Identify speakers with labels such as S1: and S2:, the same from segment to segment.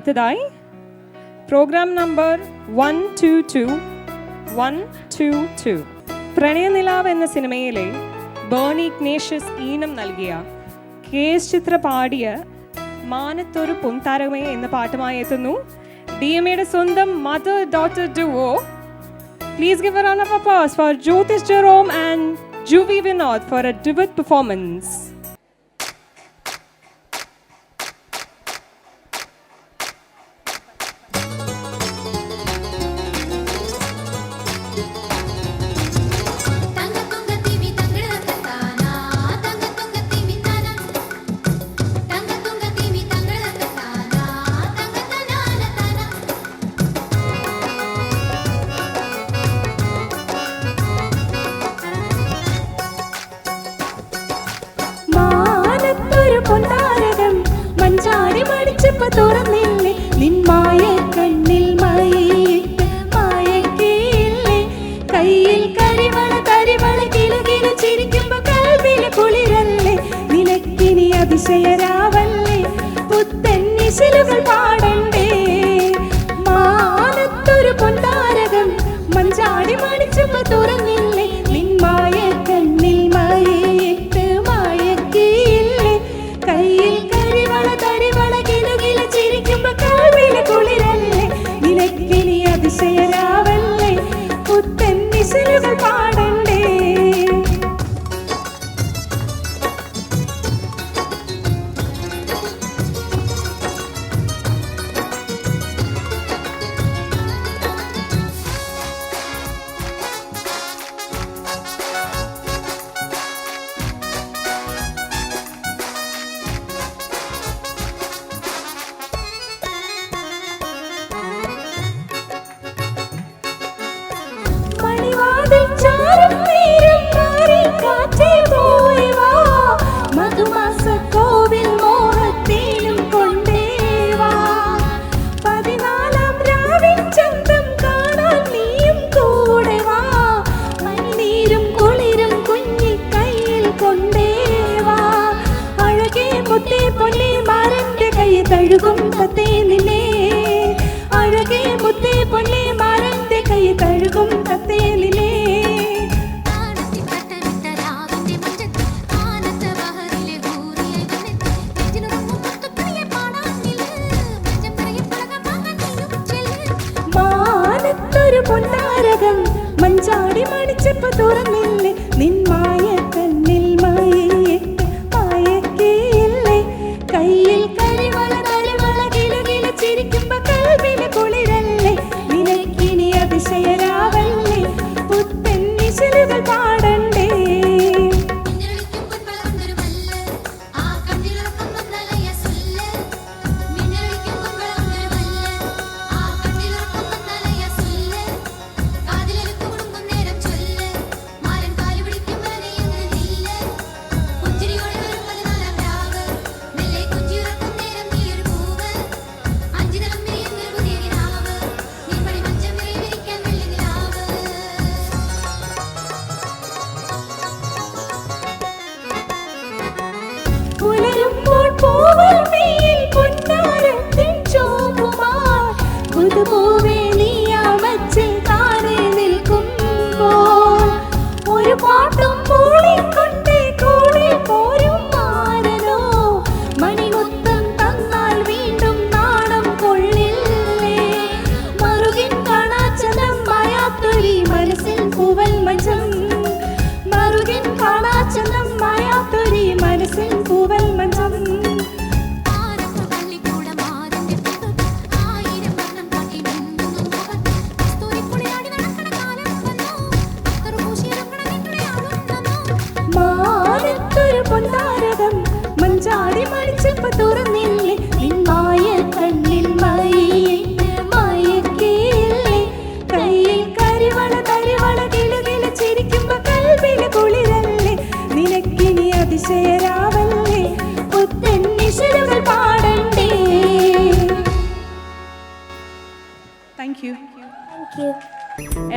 S1: അടുത്തതായി programme number 122 Pranayanilavu എന്ന സിനിമയിലെ ബേണി ഇഗ്നേഷ്യസ് ഈണം നൽകിയ KS ചിത്ര പാടിയ മാനത്തൊരു പൊൻതാരകമേ എന്ന പാട്ടുമായി എത്തുന്നു DMAയുടെ സ്വന്തം mother daughter duo. Please give a round of applause for Jyotish Jerome and Juvi Vinod for a duet performance.
S2: പൊൻതാരകം മഞ്ചാടി മടിച്ചപ്പോ തുറന്നില്ലേ നിന്മായ കണ്ണിൽ മയയിട്ട് മയക്കില്ലേ കയ്യിൽ കരിവള തരിവള കിലുകിലു ചിരിക്കുമ്പോ കൽവിലെ കുളിരല്ലേ നിനക്കിനി അതിശയരാവല്ലേ പുത്തൻ നിശലുകൾ പാടണ്ടേ മാനത്തൊരു പൊൻതാരകം മഞ്ചാടി മടിച്ചപ്പോ തുറന്നില്ലേ നിന്മായ കണ്ണിൽ മയയിട്ട് മയക്കില്ലേ കയ്യിൽ കരിവള തരിവള കിലുകില ചിരിക്കുമ്പോ കൽവിലെ കുളിരല്ലേ നിനക്കിനി അതിശയരാവല്ലേ പുത്തൻ നിശലുകൾ പാടണ്ടേ തഴുകും തത്തേ നിന്നെ അഴകേ മുത്തേ പൊന്നേ മാറന്റെ കൈ തഴുകും തത്തേ നിന്നെ മാനത്തൊരു പൊൻതാരകം മഞ്ചാടി മടിച്ചപ്പോ തുറന്നില്ലേ നിന്മായ കണ്ണിൽ മയയിട്ട് മയക്കില്ലേ കയ്യിൽ കരിവള തരിവള കിലുകില ചിരിക്കുമ്പോ കൽവിലെ കുളിരല്ലേ നിനക്കിനി അതിശയരാവല്ലേ പുത്തൻ നിശലുകൾ പാടണ്ടേ പൊൻതാരകം മഞ്ചാടി മടിച്ചപ്പോ തുറന്നില്ലേ നിന്മായ കണ്ണിൽ മയയിട്ട് മയക്കില്ലേ കയ്യിൽ കരിവള തരിവള കിലുകില ചിരിക്കുമ്പോ കൽവിലെ കുളിരല്ലേ നിനക്കിനി അതിശയരാവല്ലേ പുത്തൻ നിശലുകൾ പാടണ്ടേ.
S1: Thank you.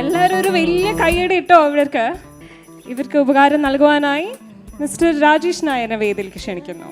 S1: എല്ലാവരും ഒരു വലിയ കൈയ്യടി ഇട്ടോ ഇവർക്ക് ഉപകാരം നൽകുവാനായി മിസ്റ്റർ രാജേഷ് നായരെ വേദിയിലേക്ക് ക്ഷണിക്കുന്നു.